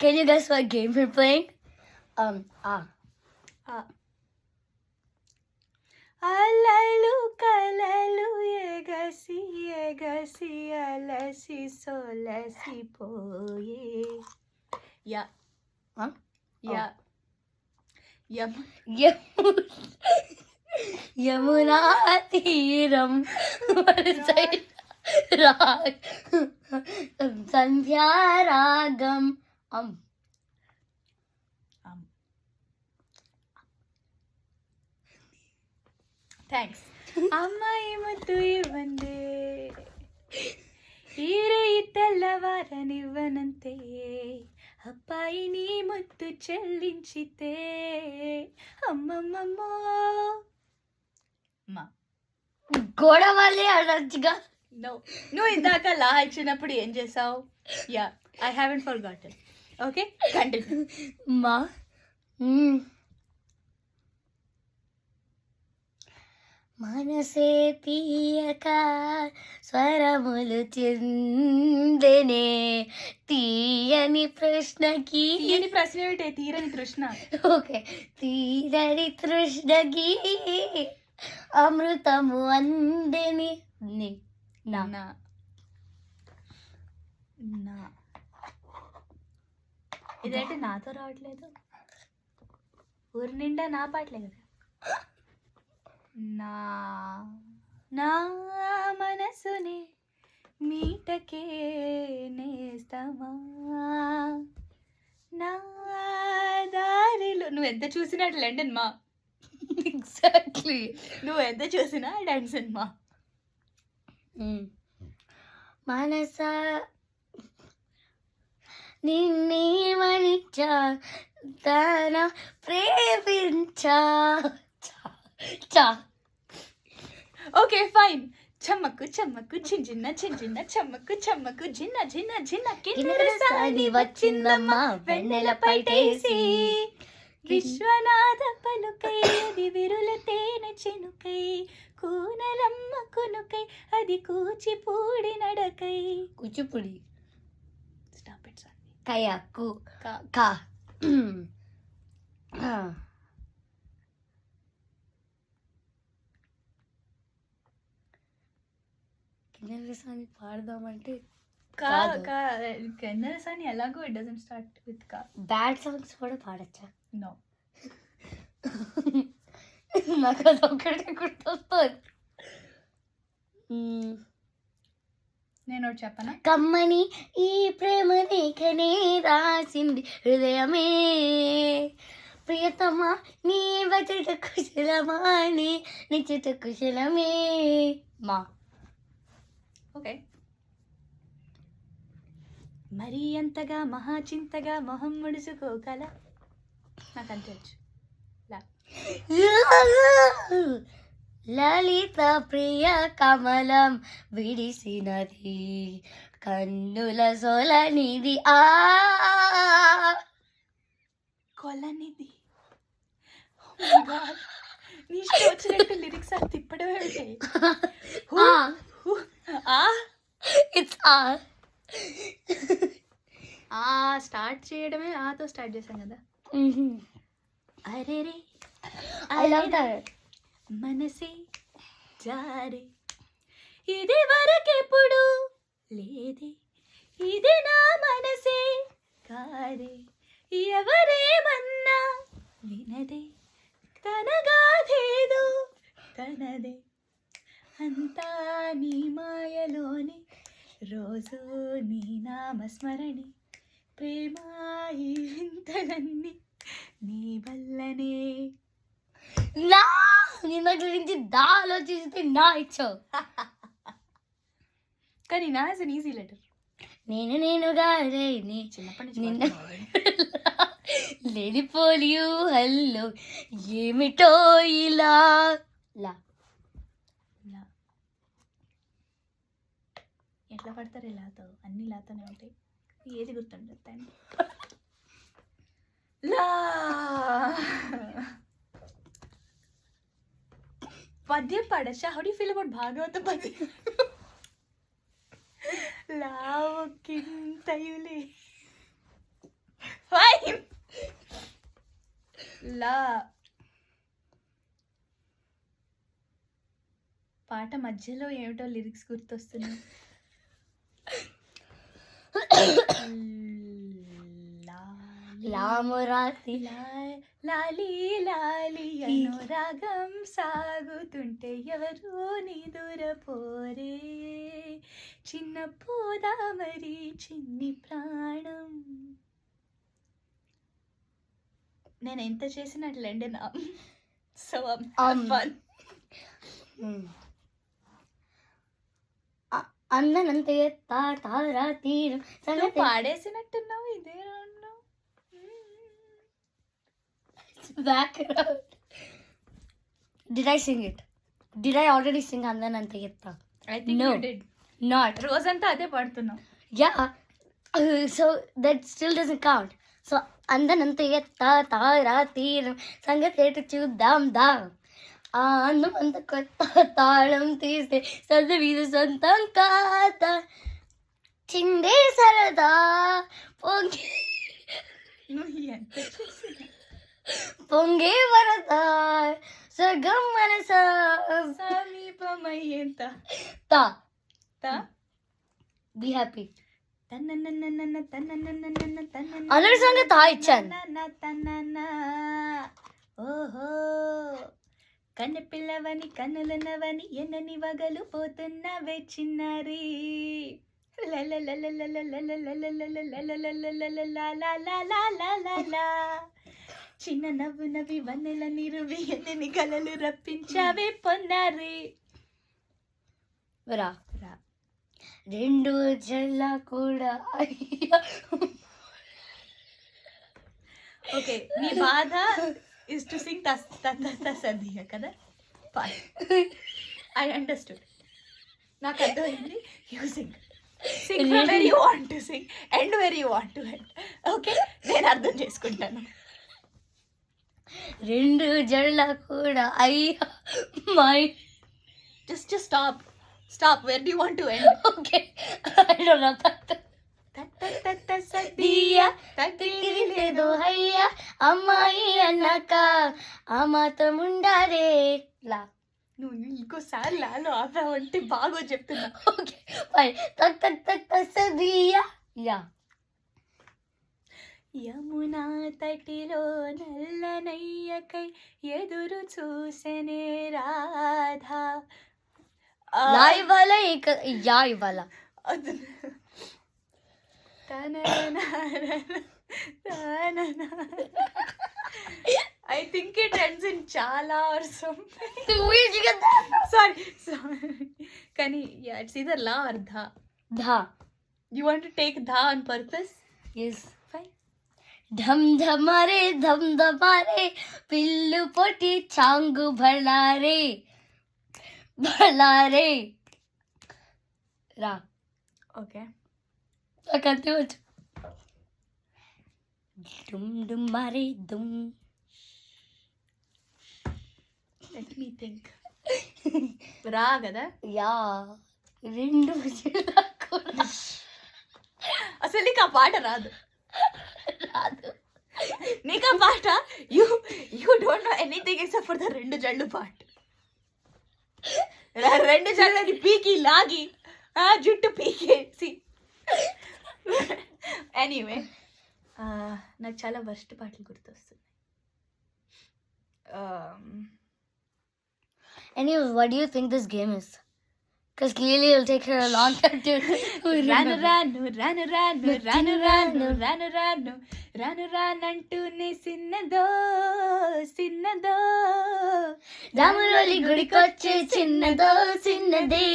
Can you guess what game we're playing? అలలు కలలు ఎగసి ఎగసి అలసి సొలసిపోయే యా యా యమునా తీరం సంధ్యారాగం థ్యాంక్స్. అమ్మాయి ముద్దు ఇవ్వందే ఈరే తెల్లవారనివ్వనంతే అబ్బాయి నీ ముద్దు చెల్లించితే అమ్మమ్మమ్మో మా గోడవాళ్ళే అడగచ్చుగా. నువ్వు ఇందాక లా ఇచ్చినప్పుడు ఏం చేసావు? Yeah I haven't forgotten. Okay continue. మా మనసే తీయక స్వరములు చిందెనే తీయని ప్రశ్నకి. తీయని ప్రశ్న ఏమిటే? తీరని తృష్ణ. ఓకే, తీరని తృష్ణకి అమృతము అందని నా నా ఇదేంటి నాతో రావట్లేదు? ఊరి నిండా నా పాటలే కదా. నా నా మనసునే మీటకే నేస్తమా నా దారిలో. నువ్వు ఎంత చూసినా లండన్ మా. ఎగ్జాక్ట్లీ, నువ్వు ఎంత చూసినా డాన్సన్ మా. మనసా నిన్నేమనిచ్చా తన ప్రేమించా. Okay fine. చమ్మకు చమ్మకు చిన్న చిన్న చమ్మకు చమ్మకు జిన్న జిన్న జిన్న కిన్నెరసాని వచ్చిందమ్మా వెన్నెల పైటేసి. విశ్వనాథ పలుకై అది విరుల తేనె చినుకై కూనలమ్మ కునుకై అది కూచిపూడి నడకై. Kuchipudi stop it sir. కయా కు కా కిన్నెరసాని పాడదామంటే కిన్నెరసాని ఎలాగో ఇట్ డజంట్ స్టార్ట్ విత్ కా. బ్యాడ్ సాంగ్స్ కూడా పాడచ్చా? నో. నాకు అది ఒకటి గుర్తొస్తుంది. నేను ఒకటి చెప్పనా? కమ్మని ఈ ప్రేమ లేఖనే రాసింది హృదయమే ప్రియతమా నీ బచట కుశలమా నీ నిశ్చిత కుశలమే మా. ఓకే. మరీ అంతగా మహాచింతగా మొహం ముడుచుకోగల నాకు అంతవచ్చు. లలిత ప్రియ కమలం విడిసినది కన్నుల సొలనిది ఆ కొలనిది. నీ ఇష్టం వచ్చినట్టు లిరిక్స్ అది తిప్పడమే ఉంటాయి. ఇట్స్ స్టార్ట్ చేయడమే ఆతో స్టార్ట్ చేశాం కదా. అరే రే ఐ లవ్ దట్. మనసే జారే ఇది వరకెప్పుడు లేదే ఇది నా మనసే కారే ఎవరేమన్నా వినదే తనగాధేదో తనదే అంతా నీ మాయలోనే రోజు నీ నామస్మరణి ప్రేమ ఈ వింతలన్నీ నీ వల్లనే. నా నిన్న గురించి ఆలోచిస్తే నా ఇచ్చావు. కానీ నా ఇస్ అన్ ఈజీ లెటర్. నేనుగా రేని చిన్నప్పటి నిన్న నుంచి లేనిపోలియు హల్లో ఏమిటో ఇలా లా ఎట్లా పడతారు ఇలాతో? అన్ని లాతోనే ఉంటాయి. ఏది గుర్తుండదు టైం. లా పద్యం పాడచ్చా? How do you feel about Bhagavata పద్యం? లావు కింతయులే లా. పాట మధ్యలో ఏమిటో లిరిక్స్ గుర్తొస్తున్నాయి. లామురాతి లాలి లాలి అనురాగం సాగుతుంటే ఎవరు నిదురపోరే, చిన్న పోదా మరి చిన్ని ప్రాణం. నేను ఎంత చేసినట్లండి నా. So fun. అందనంతే తారా తీరు పాడేసినట్టున్నావు ఇదే రౌండ్లో. background. Did I sing it? Did I already sing Andanante Yetta? I think No. you did. Not. రోజంతా అదే పాడుతున్నావు. Yeah. So that still doesn't count. So Andanante Yetta తారా తీరం సంగతేటు చూద్దాం దా. ఆ అందమంత కొత్త తాళం తీస్తే సదవీద సొంతం కాత చిందే సరదా పొంగి నువ్వు ఎంత చేసినా పొంగే వరద స్వర్గం మనస సమీపమయ్యేంత తా తా. బి హ్యాపీ తన్నన్నన్నన్న తన్నన్నన్నన్న తన్నన్న. అందరి సంగతి తా ఇచ్చాను. తన్నన్న. ఓహో కన్ను పిల్లవని కన్నులన్నవని ఎన్నని వగలు పోతున్నవే చిన్నారి. చిన్న నవ్వు నవ్వి వన్నెల నిరువి ఎన్నని కలలు రప్పించావే పొన్నారి. రా రెండు జల్ల కూడా అయ్యా. ఓకే నీ బాధ ఇస్ టు సింగ్ తసదియ కదా. I understood. నాకు అర్థమైంది. You sing where you want to sing and where you want to end. Okay నేను అర్థం చేసుకుంటాను. రెండు జల్ల కూడా అయ్యా మై. Just stop where do you want to end. Okay I don't know that. సదియా లేదు అయ్యా అమ్మాయి అన్నాక ఆ మాత్రం ఉండారే లా. నువ్వు ఇంకోసారి లాలో ఆపావంటే బాగో చెప్తున్నా. Okay fine. తక్ తక్ తక్ తసదియా. యా. యమునా తటిలో నల్లనయ్యకై ఎదురు చూసనే రాధా. లా ఇవ్వాలా యా ఇవ్వాలా? I think it ends in chala or something. Where did you get that? Sorry. Kani, yeah, it's either la or dha. Dha. You want to take dha on purpose? Yes. Fine. Dum ధమరే dum ధమారే పిల్లు పొట్టి చాంగు భళారే భళారే రా. Okay. నాకంతే వచ్చు. డుమ్ డుమ్ మరే దుమ్. Let me think. రా కదా. Yeah రెండు జిల్లా కూడా అసలు నీకు ఆ పాట రాదు. రాదు. నీకు ఆ పాట you don't know anything except for the రెండు జళ్ళు పాట. రెండు జళ్ళని పీకి లాగి ఆ జుట్టు పీకేసి. ఎనీవే నాకు చాలా వర్స్ట్ పాటలు గుర్తొస్తున్నాయి. Anyways, what do you think this game is? Because clearly it'll take her a long time to రాను రాను రాను రాను రాను రాను రాను రాను రాను రానంటూనే సిన్నదో సిన్నదో రాములోలి గుడికొచ్చే చిన్నదో చిన్నది.